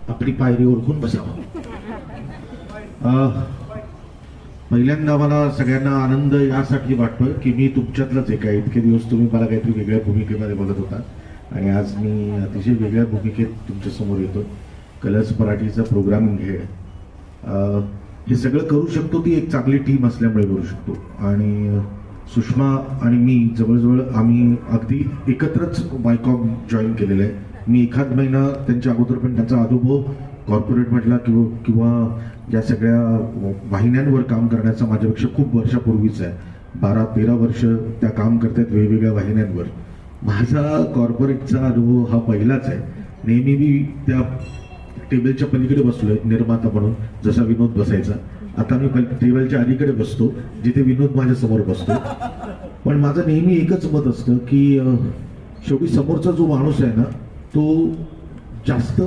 आपली पायरी ओळखून बसावं. पहिल्यांदा मला सगळ्यांना आनंद यासाठी वाटतोय की मी तुमच्यातलाच एक आहे. इतके दिवस तुम्ही मला काहीतरी वेगळ्या भूमिकेमध्ये बघत होता आणि आज मी अतिशय वेगळ्या भूमिकेत तुमच्या समोर येतो. कलर्स मराठीचा प्रोग्रामिंग हेड. हे सगळं करू शकतो ती एक चांगली टीम असल्यामुळे करू शकतो. आणि सुषमा आणि मी जवळजवळ आम्ही अगदी एकत्रच मायकॉम जॉईन केलेलं आहे. मी एखाद महिना त्यांच्या अगोदर पण त्यांचा अनुभव कॉर्पोरेटमधला किंवा या सगळ्या वाहिन्यांवर काम करण्याचा माझ्यापेक्षा खूप वर्षापूर्वीच आहे. 12-13 वर्ष त्या काम करतात वेगवेगळ्या वाहिन्यांवर. माझा कॉर्पोरेटचा अनुभव हा पहिलाच आहे. नेहमी मी त्या टेबलच्या पलीकडे बसलोय निर्माता म्हणून, जसा विनोद बसायचा. आता मी टेबलच्या अलीकडे बसतो जिथे विनोद माझ्या समोर बसतो. पण माझं नेहमी एकच मत असतं की शेवटी समोरचा जो माणूस आहे ना तो जास्त